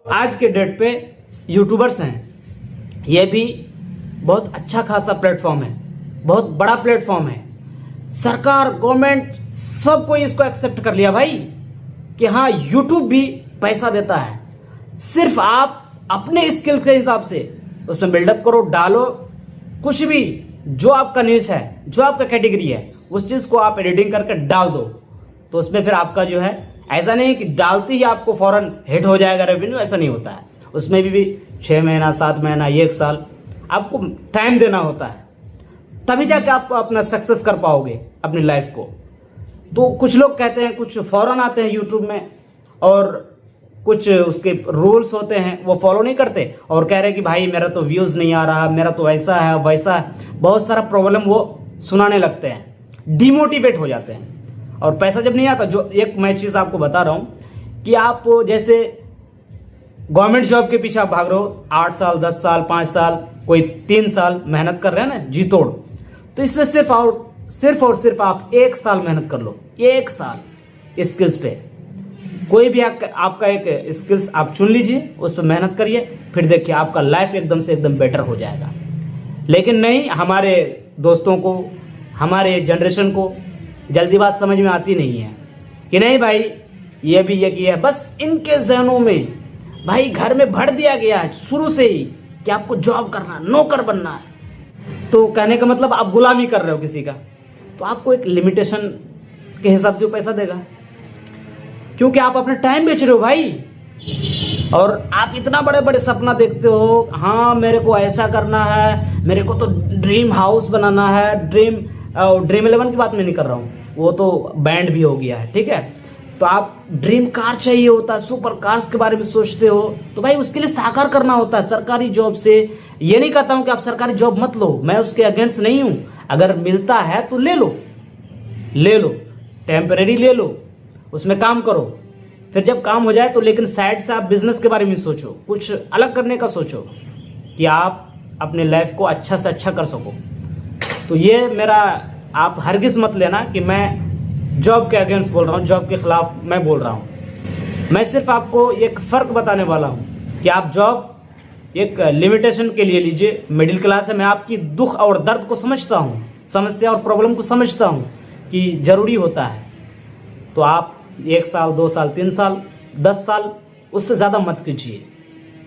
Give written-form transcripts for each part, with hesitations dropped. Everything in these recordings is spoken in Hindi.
आज के डेट पे यूट्यूबर्स हैं, ये भी बहुत अच्छा खासा प्लेटफॉर्म है, बहुत बड़ा प्लेटफॉर्म है। सरकार, गवर्नमेंट सबको इसको एक्सेप्ट कर लिया भाई कि हाँ यूट्यूब भी पैसा देता है। सिर्फ आप अपने स्किल के हिसाब से उसमें बिल्डअप करो, डालो कुछ भी, जो आपका न्यूज़ है, जो आपका कैटेगरी है, उस चीज़ को आप एडिटिंग करके डाल दो, तो उसमें फिर आपका जो है, ऐसा नहीं कि डालते ही आपको फौरन हिट हो जाएगा रेवेन्यू, ऐसा नहीं होता है। उसमें भी 6 महीना, 7 महीना, 1 साल आपको टाइम देना होता है, तभी जाके आप अपना सक्सेस कर पाओगे अपनी लाइफ को। तो कुछ लोग कहते हैं, कुछ फौरन आते हैं यूट्यूब में और कुछ उसके रूल्स होते हैं वो फॉलो नहीं करते और कह रहे कि भाई मेरा तो व्यूज़ नहीं आ रहा, मेरा तो ऐसा है वैसा है, बहुत सारा प्रॉब्लम वो सुनाने लगते हैं, डिमोटिवेट हो जाते हैं और पैसा जब नहीं आता। जो एक मैं चीज़ आपको बता रहा हूँ कि आप जैसे गवर्नमेंट जॉब के पीछे आप भाग रहे हो, 8 साल, 10 साल, 5 साल, कोई 3 साल मेहनत कर रहे हैं ना जी तोड़, तो इसमें सिर्फ और सिर्फ आप 1 साल मेहनत कर लो, 1 साल स्किल्स पे। कोई भी आपका एक स्किल्स आप चुन लीजिए, उस पर मेहनत करिए, फिर देखिए आपका लाइफ एकदम से एकदम बेटर हो जाएगा। लेकिन नहीं, हमारे दोस्तों को, हमारे जनरेशन को जल्दी बात समझ में आती नहीं है कि नहीं भाई ये भी ये किया है। बस इनके जहनों में भाई घर में भर दिया गया है शुरू से ही कि आपको जॉब करना, नौकर बनना है। तो कहने का मतलब आप गुलामी कर रहे हो किसी का, तो आपको एक लिमिटेशन के हिसाब से वो पैसा देगा, क्योंकि आप अपना टाइम बेच रहे हो भाई। और आप इतना बड़े बड़े सपना देखते हो, हाँ मेरे को ऐसा करना है, मेरे को तो ड्रीम हाउस बनाना है, ड्रीम 11 की बात मैं नहीं कर रहा हूँ, वो तो बैंड भी हो गया है, ठीक है। तो आप ड्रीम कार चाहिए होता है, सुपर कार्स के बारे में सोचते हो, तो भाई उसके लिए साकार करना होता है सरकारी जॉब से। ये नहीं कहता हूँ कि आप सरकारी जॉब मत लो, मैं उसके अगेंस्ट नहीं हूँ। अगर मिलता है तो ले लो, टेम्परेरी ले लो, उसमें काम करो, फिर जब काम हो जाए तो लेकिन साइड से आप बिजनेस के बारे में सोचो, कुछ अलग करने का सोचो कि आप अपने लाइफ को अच्छा से अच्छा कर सको। तो ये मेरा, आप हरगिज़ मत लेना कि मैं जॉब के अगेंस्ट बोल रहा हूँ, जॉब के खिलाफ मैं बोल रहा हूँ। मैं सिर्फ आपको एक फ़र्क बताने वाला हूँ कि आप जॉब एक लिमिटेशन के लिए लीजिए। मिडिल क्लास है, मैं आपकी दुख और दर्द को समझता हूँ, समस्या और प्रॉब्लम को समझता हूँ कि ज़रूरी होता है। तो आप 1 साल, 2 साल, 3 साल, 10 साल, उससे ज़्यादा मत कीजिए।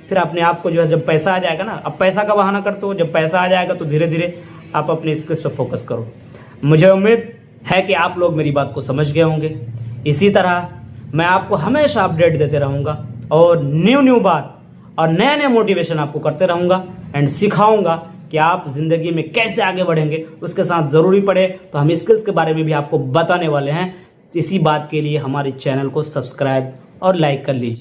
फिर अपने आप को जो है, जब पैसा आ जाएगा ना, अब पैसा का बहाना करते हो, जब पैसा आ जाएगा तो धीरे धीरे आप अपने स्किल्स पर फोकस करो। मुझे उम्मीद है कि आप लोग मेरी बात को समझ गए होंगे। इसी तरह मैं आपको हमेशा अपडेट देते रहूँगा और न्यू बात और नए मोटिवेशन आपको करते रहूँगा एंड सिखाऊँगा कि आप ज़िंदगी में कैसे आगे बढ़ेंगे। उसके साथ ज़रूरी पड़े तो हम स्किल्स के बारे में भी आपको बताने वाले हैं। इसी बात के लिए हमारे चैनल को सब्सक्राइब और लाइक कर लीजिए।